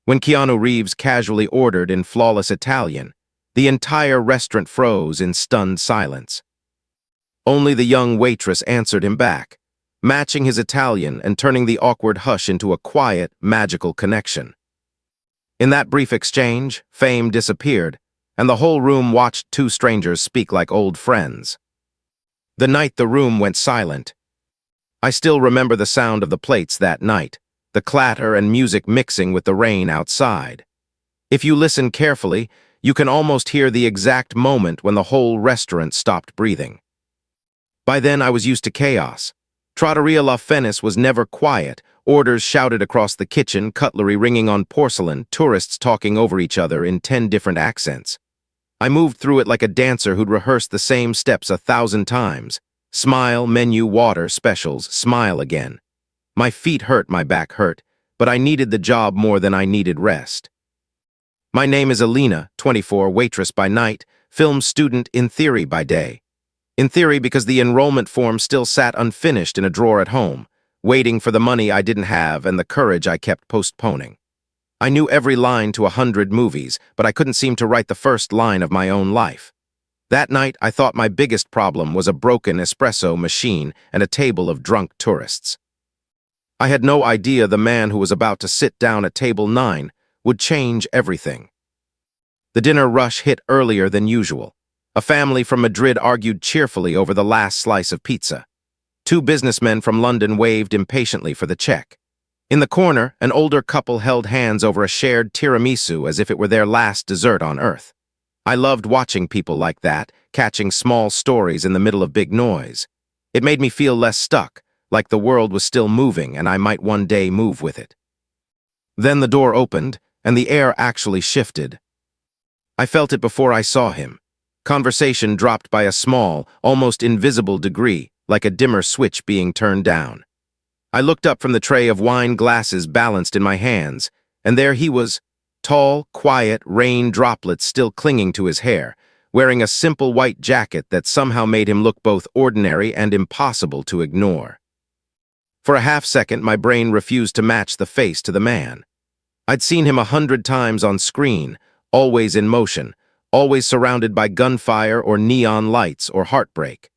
When Keanu Reeves casually ordered in flawless Italian, the entire restaurant froze in stunned silence. Only the young waitress answered him back, matching his Italian and turning the awkward hush into a quiet, magical connection. In that brief exchange, fame disappeared, and the whole room watched two strangers speak like old friends. The night the room went silent, I still remember the sound of the plates that night, the clatter and music mixing with the rain outside. If you listen carefully, you can almost hear the exact moment when the whole restaurant stopped breathing. By then, I was used to chaos. Trattoria La Fenice was never quiet, orders shouted across the kitchen, cutlery ringing on porcelain, tourists talking over each other in 10 different accents. I moved through it like a dancer who'd rehearsed the same steps 1,000 times. Smile, menu, water, specials, smile again. My feet hurt, my back hurt, but I needed the job more than I needed rest. My name is Elena, 24, waitress by night, film student in theory by day. In theory because the enrollment form still sat unfinished in a drawer at home, waiting for the money I didn't have and the courage I kept postponing. I knew every line to 100 movies, but I couldn't seem to write the first line of my own life. That night, I thought my biggest problem was a broken espresso machine and a table of drunk tourists. I had no idea the man who was about to sit down at table 9 would change everything. The dinner rush hit earlier than usual. A family from Madrid argued cheerfully over the last slice of pizza. Two businessmen from London waved impatiently for the check. In the corner, an older couple held hands over a shared tiramisu as if it were their last dessert on earth. I loved watching people like that, catching small stories in the middle of big noise. It made me feel less stuck, like the world was still moving and I might one day move with it. Then the door opened, and the air actually shifted. I felt it before I saw him. Conversation dropped by a small, almost invisible degree, like a dimmer switch being turned down. I looked up from the tray of wine glasses balanced in my hands, and there he was, tall, quiet, rain droplets still clinging to his hair, wearing a simple white jacket that somehow made him look both ordinary and impossible to ignore. For a half-second, my brain refused to match the face to the man. I'd seen him 100 times on screen, always in motion, always surrounded by gunfire or neon lights or heartbreak.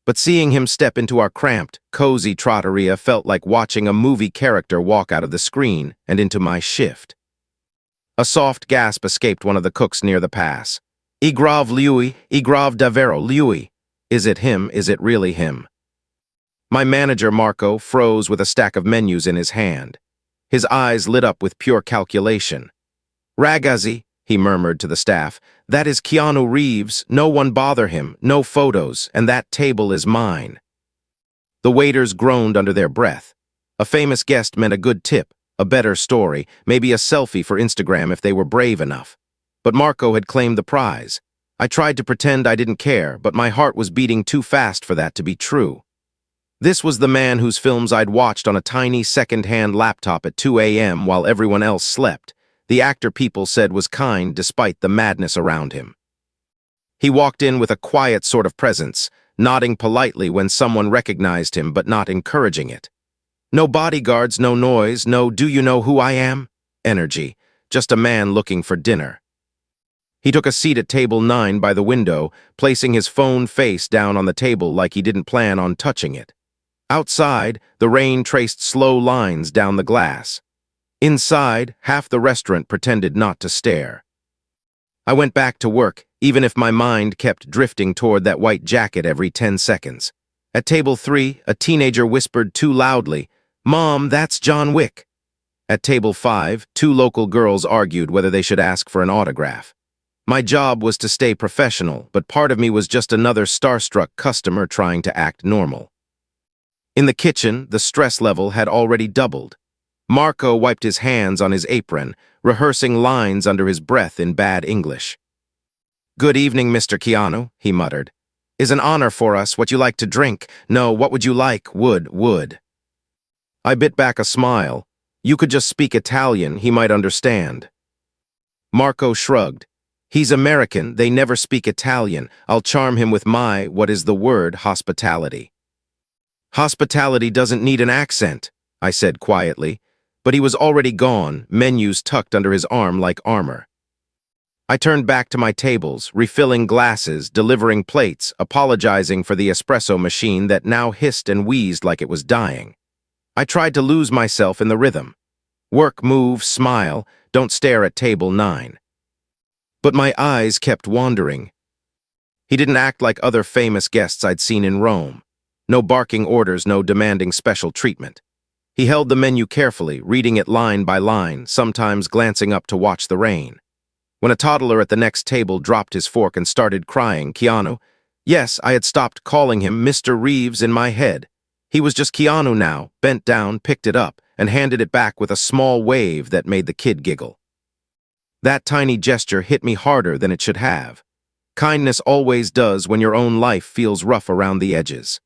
But seeing him step into our cramped, cozy trattoria felt like watching a movie character walk out of the screen and into my shift. A soft gasp escaped one of the cooks near the pass. "I grave lui, I grave davvero lui." Is it him? Is it really him? My manager, Marco, froze with a stack of menus in his hand. His eyes lit up with pure calculation. "Ragazzi," he murmured to the staff, "that is Keanu Reeves. No one bother him, no photos, and that table is mine." The waiters groaned under their breath. A famous guest meant a good tip, a better story, maybe a selfie for Instagram if they were brave enough. But Marco had claimed the prize. I tried to pretend I didn't care, but my heart was beating too fast for that to be true. This was the man whose films I'd watched on a tiny second-hand laptop at 2 a.m. while everyone else slept. The actor people said was kind despite the madness around him. He walked in with a quiet sort of presence, nodding politely when someone recognized him but not encouraging it. No bodyguards, no noise, no "do you know who I am?" energy, just a man looking for dinner. He took a seat at table 9 by the window, placing his phone face down on the table like he didn't plan on touching it. Outside, the rain traced slow lines down the glass. Inside, half the restaurant pretended not to stare. I went back to work, even if my mind kept drifting toward that white jacket every 10 seconds. At table 3, a teenager whispered too loudly, "Mom, that's John Wick." At table 5, two local girls argued whether they should ask for an autograph. My job was to stay professional, but part of me was just another starstruck customer trying to act normal. In the kitchen, the stress level had already doubled. Marco wiped his hands on his apron, rehearsing lines under his breath in bad English. "Good evening, Mr. Keanu," he muttered. "Is an honor for us. What you like to drink? No, what would you like? Would." I bit back a smile. You could just speak Italian, he might understand. Marco shrugged. "He's American, they never speak Italian. I'll charm him with my, what is the word, hospitality." "Hospitality doesn't need an accent," I said quietly. but he was already gone, menus tucked under his arm like armor. I turned back to my tables, refilling glasses, delivering plates, apologizing for the espresso machine that now hissed and wheezed like it was dying. I tried to lose myself in the rhythm. Work, move, smile, don't stare at table 9. But my eyes kept wandering. He didn't act like other famous guests I'd seen in Rome. No barking orders, no demanding special treatment. He held the menu carefully, reading it line by line, sometimes glancing up to watch the rain. When a toddler at the next table dropped his fork and started crying, Keanu— yes, I had stopped calling him Mr. Reeves in my head. He was just Keanu now, bent down, picked it up, and handed it back with a small wave that made the kid giggle. That tiny gesture hit me harder than it should have. Kindness always does when your own life feels rough around the edges.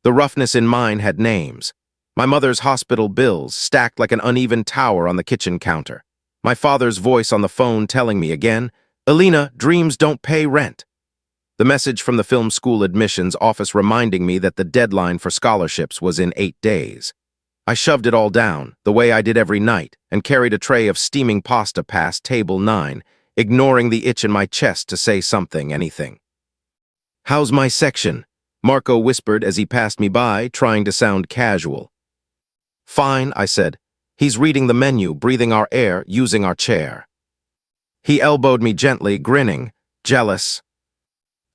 The roughness in mine had names. My mother's hospital bills stacked like an uneven tower on the kitchen counter. My father's voice on the phone telling me again, "Elena, dreams don't pay rent." The message from the film school admissions office reminding me that the deadline for scholarships was in 8 days. I shoved it all down, the way I did every night, and carried a tray of steaming pasta past table 9, ignoring the itch in my chest to say something, anything. "How's my section?" Marco whispered as he passed me by, trying to sound casual. "Fine," I said. "He's reading the menu, breathing our air, using our chair." He elbowed me gently, grinning. "Jealous?"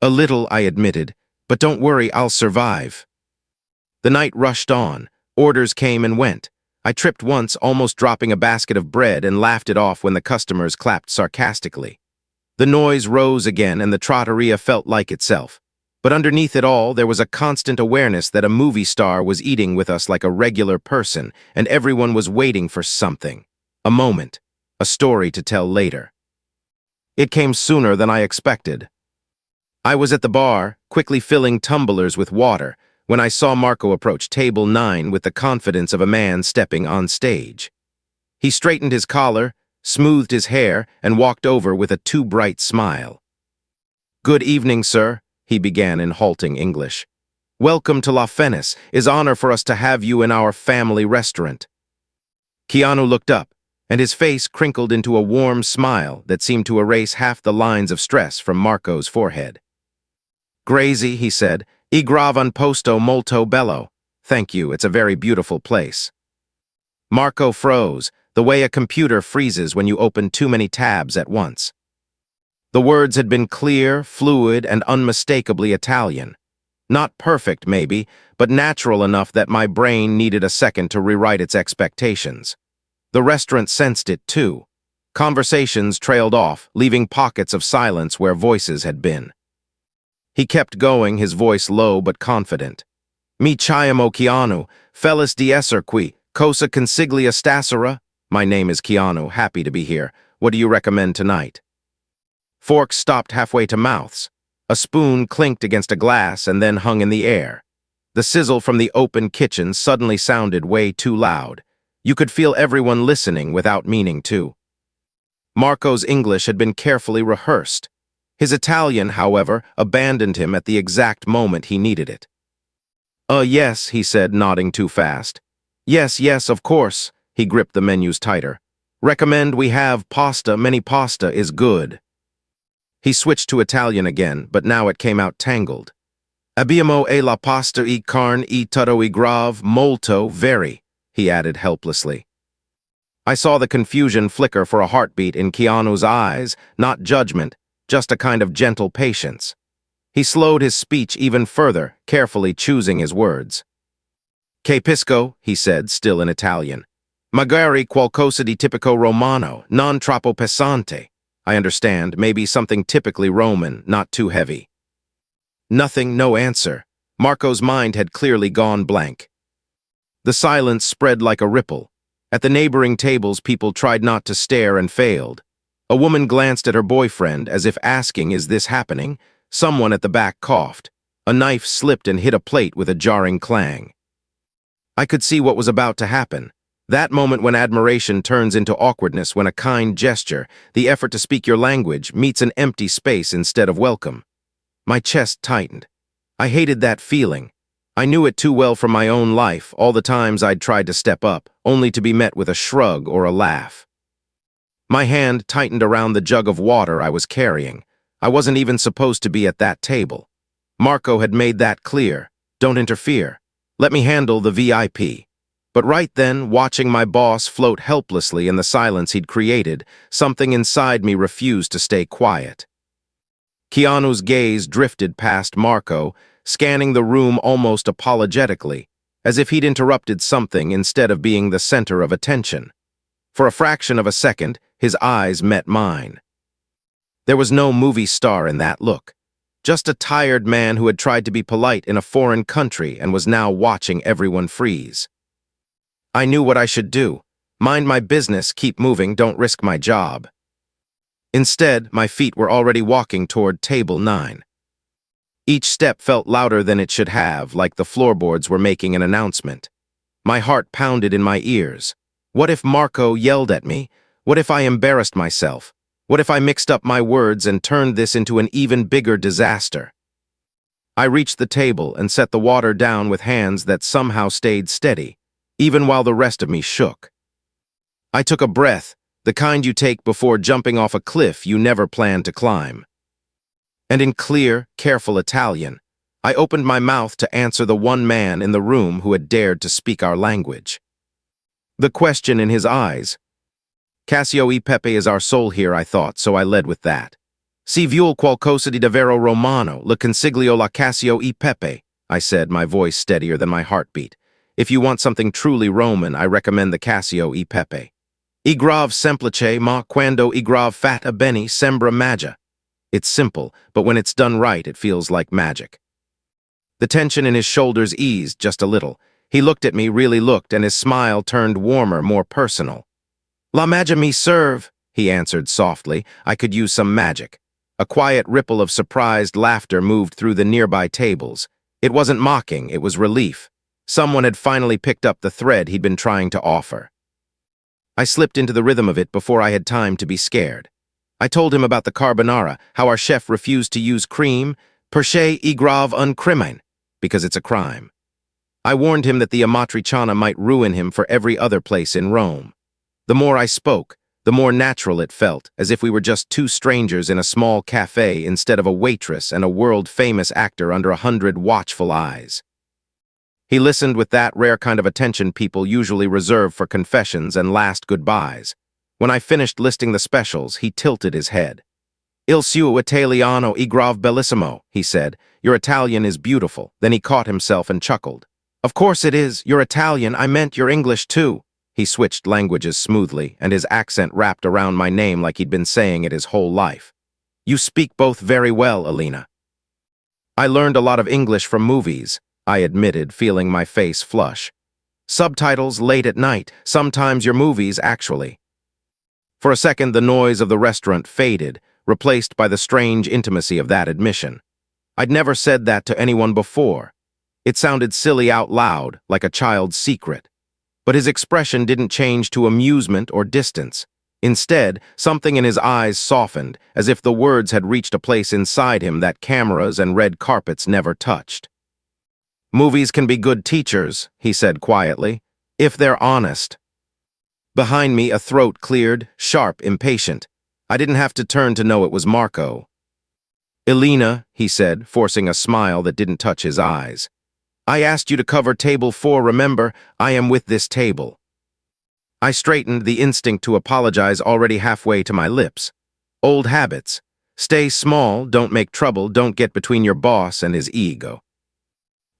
"A little," I admitted, "but don't worry, I'll survive." The night rushed on. Orders came and went. I tripped once, almost dropping a basket of bread, and laughed it off when the customers clapped sarcastically. The noise rose again, and the trattoria felt like itself. But underneath it all, there was a constant awareness that a movie star was eating with us like a regular person, and everyone was waiting for something. A moment. A story to tell later. It came sooner than I expected. I was at the bar, quickly filling tumblers with water, when I saw Marco approach table 9 with the confidence of a man stepping on stage. He straightened his collar, smoothed his hair, and walked over with a too bright smile. "Good evening, sir," he began in halting English. "Welcome to La Fenice. It's an honor for us to have you in our family restaurant." Keanu looked up, and his face crinkled into a warm smile that seemed to erase half the lines of stress from Marco's forehead. "Grazie," he said, "I gravan posto molto bello." "Thank you, it's a very beautiful place." Marco froze, the way a computer freezes when you open too many tabs at once. The words had been clear, fluid, and unmistakably Italian. Not perfect, maybe, but natural enough that my brain needed a second to rewrite its expectations. The restaurant sensed it, too. Conversations trailed off, leaving pockets of silence where voices had been. He kept going, his voice low but confident. "Mi chiamo Keanu, Felis di esser qui, cosa consiglia stasera?" "My name is Keanu, happy to be here. What do you recommend tonight?" Forks stopped halfway to mouths. A spoon clinked against a glass and then hung in the air. The sizzle from the open kitchen suddenly sounded way too loud. You could feel everyone listening without meaning to. Marco's English had been carefully rehearsed. His Italian, however, abandoned him at the exact moment he needed it. Yes," he said, nodding too fast. Yes, of course." He gripped the menus tighter. "Recommend we have pasta, many pasta is good." He switched to Italian again, but now it came out tangled. "Abbiamo e la pasta e carne e tutto e grave, molto, very," he added helplessly. I saw the confusion flicker for a heartbeat in Keanu's eyes, not judgment, just a kind of gentle patience. He slowed his speech even further, carefully choosing his words. "Capisco," he said, still in Italian. "Magari qualcosa di tipico romano, non troppo pesante." I understand, maybe something typically Roman, not too heavy. Nothing, no answer. Marco's mind had clearly gone blank. The silence spread like a ripple. At the neighboring tables, people tried not to stare and failed. A woman glanced at her boyfriend as if asking, "Is this happening?" Someone at the back coughed. A knife slipped and hit a plate with a jarring clang. I could see what was about to happen. That moment when admiration turns into awkwardness, when a kind gesture, the effort to speak your language, meets an empty space instead of welcome. My chest tightened. I hated that feeling. I knew it too well from my own life, all the times I'd tried to step up, only to be met with a shrug or a laugh. My hand tightened around the jug of water I was carrying. I wasn't even supposed to be at that table. Marco had made that clear. Don't interfere. Let me handle the VIP. But right then, watching my boss float helplessly in the silence he'd created, something inside me refused to stay quiet. Keanu's gaze drifted past Marco, scanning the room almost apologetically, as if he'd interrupted something instead of being the center of attention. For a fraction of a second, his eyes met mine. There was no movie star in that look. Just a tired man who had tried to be polite in a foreign country and was now watching everyone freeze. I knew what I should do. Mind my business, keep moving, don't risk my job. Instead, my feet were already walking toward table 9. Each step felt louder than it should have, like the floorboards were making an announcement. My heart pounded in my ears. What if Marco yelled at me? What if I embarrassed myself? What if I mixed up my words and turned this into an even bigger disaster? I reached the table and set the water down with hands that somehow stayed steady, even while the rest of me shook. I took a breath, the kind you take before jumping off a cliff you never planned to climb. And in clear, careful Italian, I opened my mouth to answer the one man in the room who had dared to speak our language. The question in his eyes. Cassio e Pepe is our soul here, I thought, so I led with that. Si vuol qualcosa di davvero romano, le consiglio la Cassio e Pepe, I said, my voice steadier than my heartbeat. If you want something truly Roman, I recommend the Cassio e Pepe. I grave semplice, ma quando I grave fatta bene sembra magia. It's simple, but when it's done right, it feels like magic. The tension in his shoulders eased just a little. He looked at me, really looked, and his smile turned warmer, more personal. La magia mi serve, he answered softly. I could use some magic. A quiet ripple of surprised laughter moved through the nearby tables. It wasn't mocking, it was relief. Someone had finally picked up the thread he'd been trying to offer. I slipped into the rhythm of it before I had time to be scared. I told him about the carbonara, how our chef refused to use cream, perché I grave un crimine, because it's a crime. I warned him that the amatriciana might ruin him for every other place in Rome. The more I spoke, the more natural it felt, as if we were just two strangers in a small cafe instead of a waitress and a world-famous actor under 100 watchful eyes. He listened with that rare kind of attention people usually reserve for confessions and last goodbyes. When I finished listing the specials, he tilted his head. Il suo italiano è grave bellissimo, he said. Your Italian is beautiful. Then he caught himself and chuckled. Of course it is. You're Italian. I meant your English too. He switched languages smoothly, and his accent wrapped around my name like he'd been saying it his whole life. You speak both very well, Elena. I learned a lot of English from movies, I admitted, feeling my face flush. Subtitles late at night, sometimes your movies, actually. For a second, the noise of the restaurant faded, replaced by the strange intimacy of that admission. I'd never said that to anyone before. It sounded silly out loud, like a child's secret. But his expression didn't change to amusement or distance. Instead, something in his eyes softened, as if the words had reached a place inside him that cameras and red carpets never touched. Movies can be good teachers, he said quietly, if they're honest. Behind me, a throat cleared, sharp, impatient. I didn't have to turn to know it was Marco. Elena, he said, forcing a smile that didn't touch his eyes. I asked you to cover table 4, remember? I am with this table. I straightened, the instinct to apologize already halfway to my lips. Old habits. Stay small, don't make trouble, don't get between your boss and his ego.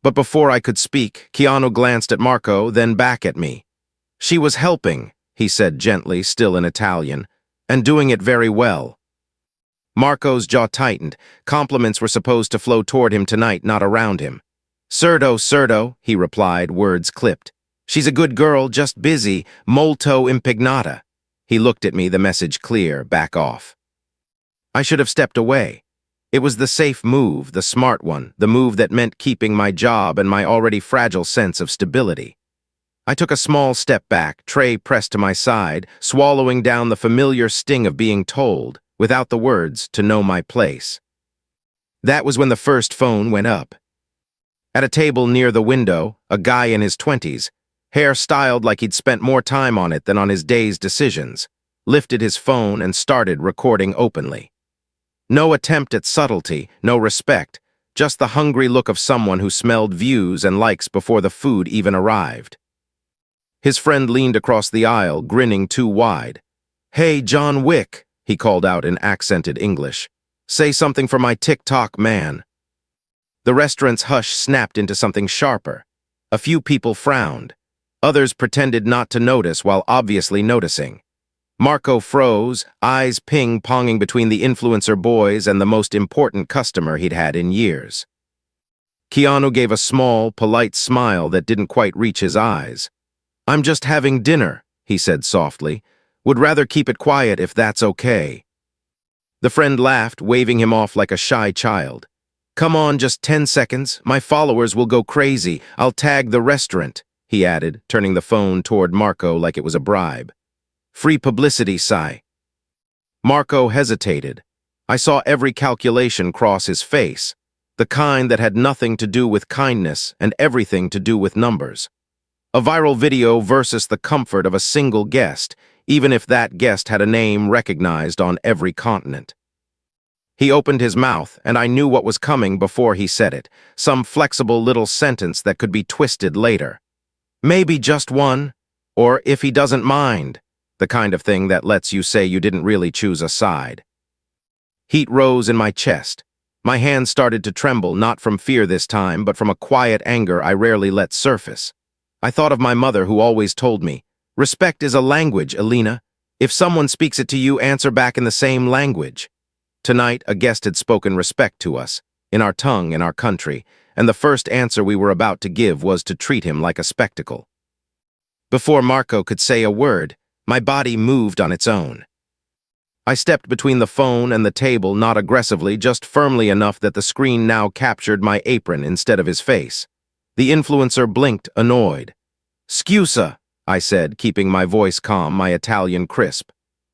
But before I could speak, Keanu glanced at Marco, then back at me. She was helping, he said gently, still in Italian, and doing it very well. Marco's jaw tightened. Compliments were supposed to flow toward him tonight, not around him. Certo, he replied, words clipped. She's a good girl, just busy, molto impegnata. He looked at me, the message clear, back off. I should have stepped away. It was the safe move, the smart one, the move that meant keeping my job and my already fragile sense of stability. I took a small step back, tray pressed to my side, swallowing down the familiar sting of being told, without the words, to know my place. That was when the first phone went up. At a table near the window, a guy in his 20s, hair styled like he'd spent more time on it than on his day's decisions, lifted his phone and started recording openly. No attempt at subtlety, no respect, just the hungry look of someone who smelled views and likes before the food even arrived. His friend leaned across the aisle, grinning too wide. "Hey, John Wick," he called out in accented English. "Say something for my TikTok man." The restaurant's hush snapped into something sharper. A few people frowned. Others pretended not to notice while obviously noticing. Marco froze, eyes ping-ponging between the influencer boys and the most important customer he'd had in years. Keanu gave a small, polite smile that didn't quite reach his eyes. "I'm just having dinner," he said softly. "Would rather keep it quiet if that's okay." The friend laughed, waving him off like a shy child. "Come on, just 10 seconds. My followers will go crazy. I'll tag the restaurant," he added, turning the phone toward Marco like it was a bribe. "Free publicity, Sai." Marco hesitated. I saw every calculation cross his face, the kind that had nothing to do with kindness and everything to do with numbers. A viral video versus the comfort of a single guest, even if that guest had a name recognized on every continent. He opened his mouth, and I knew what was coming before he said it, some flexible little sentence that could be twisted later. Maybe just one, or if he doesn't mind, the kind of thing that lets you say you didn't really choose a side. Heat rose in my chest. My hands started to tremble, not from fear this time, but from a quiet anger I rarely let surface. I thought of my mother who always told me, "Respect is a language, Elena. If someone speaks it to you, answer back in the same language." Tonight, a guest had spoken respect to us, in our tongue, in our country, and the first answer we were about to give was to treat him like a spectacle. Before Marco could say a word, my body moved on its own. I stepped between the phone and the table, not aggressively, just firmly enough that the screen now captured my apron instead of his face. The influencer blinked, annoyed. "Scusa," I said, keeping my voice calm, my Italian crisp.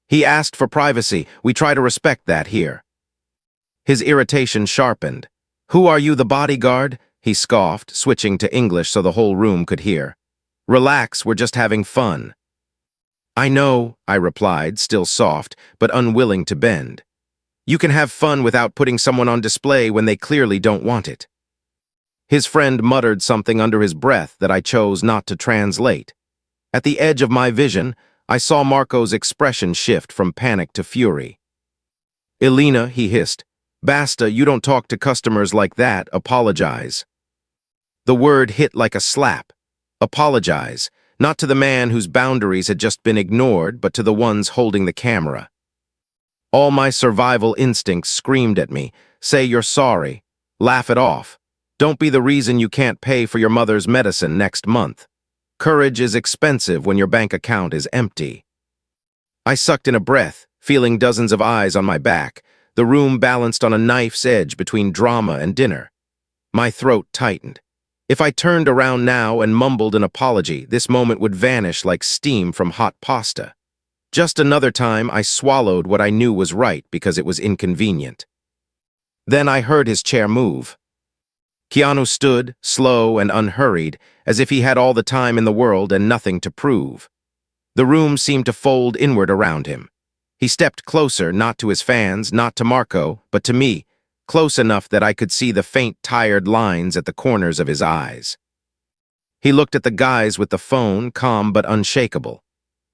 "He asked for privacy. We try to respect that here." His irritation sharpened. "Who are you, the bodyguard?" he scoffed, switching to English so the whole room could hear. "Relax, we're just having fun." "I know," I replied, still soft, but unwilling to bend. "You can have fun without putting someone on display when they clearly don't want it." His friend muttered something under his breath that I chose not to translate. At the edge of my vision, I saw Marco's expression shift from panic to fury. "Elena," he hissed, "basta, you don't talk to customers like that, apologize." The word hit like a slap. Apologize, not to the man whose boundaries had just been ignored, but to the ones holding the camera. All my survival instincts screamed at me, "Say you're sorry. Laugh it off. Don't be the reason you can't pay for your mother's medicine next month. Courage is expensive when your bank account is empty." I sucked in a breath, feeling dozens of eyes on my back. The room balanced on a knife's edge between drama and dinner. My throat tightened. If I turned around now and mumbled an apology, this moment would vanish like steam from hot pasta. Just another time I swallowed what I knew was right because it was inconvenient. Then I heard his chair move. Keanu stood, slow and unhurried, as if he had all the time in the world and nothing to prove. The room seemed to fold inward around him. He stepped closer, not to his fans, not to Marco, but to me, close enough that I could see the faint, tired lines at the corners of his eyes. He looked at the guys with the phone, calm but unshakable.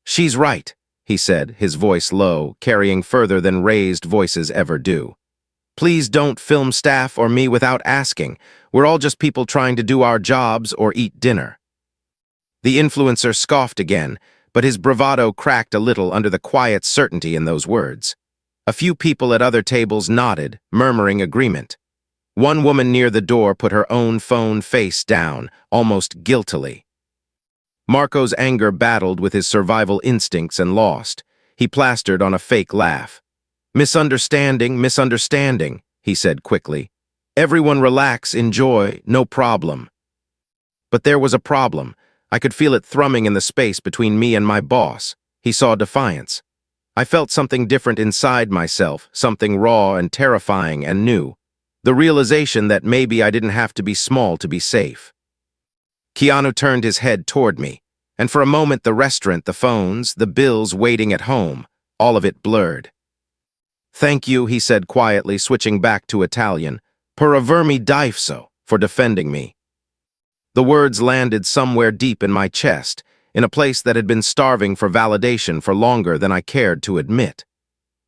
"She's right," he said, his voice low, carrying further than raised voices ever do. "Please don't film staff or me without asking. We're all just people trying to do our jobs or eat dinner." The influencer scoffed again, but his bravado cracked a little under the quiet certainty in those words. A few people at other tables nodded, murmuring agreement. One woman near the door put her own phone face down, almost guiltily. Marco's anger battled with his survival instincts and lost. He plastered on a fake laugh. "Misunderstanding, misunderstanding," he said quickly. "Everyone relax, enjoy, no problem." But there was a problem. I could feel it thrumming in the space between me and my boss. He saw defiance. I felt something different inside myself, something raw and terrifying and new. The realization that maybe I didn't have to be small to be safe. Keanu turned his head toward me, and for a moment the restaurant, the phones, the bills waiting at home, all of it blurred. "Thank you," he said quietly, switching back to Italian, "per avermi difeso," for defending me. The words landed somewhere deep in my chest, in a place that had been starving for validation for longer than I cared to admit.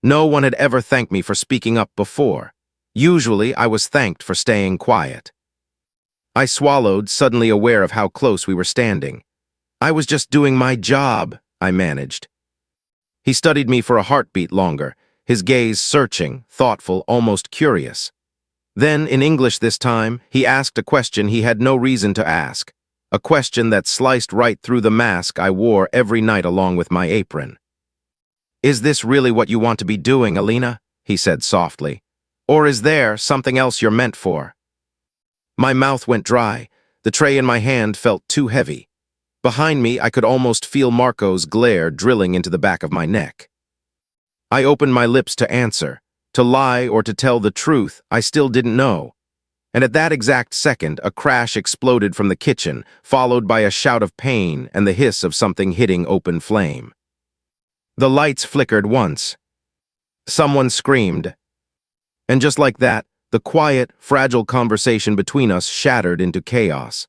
No one had ever thanked me for speaking up before. Usually, I was thanked for staying quiet. I swallowed, suddenly aware of how close we were standing. "I was just doing my job," I managed. He studied me for a heartbeat longer, his gaze searching, thoughtful, almost curious. Then, in English this time, he asked a question he had no reason to ask, a question that sliced right through the mask I wore every night along with my apron. "Is this really what you want to be doing, Elena?" he said softly. "Or is there something else you're meant for?" My mouth went dry. The tray in my hand felt too heavy. Behind me, I could almost feel Marco's glare drilling into the back of my neck. I opened my lips to answer. To lie or to tell the truth, I still didn't know. And at that exact second, a crash exploded from the kitchen, followed by a shout of pain and the hiss of something hitting open flame. The lights flickered once. Someone screamed. And just like that, the quiet, fragile conversation between us shattered into chaos.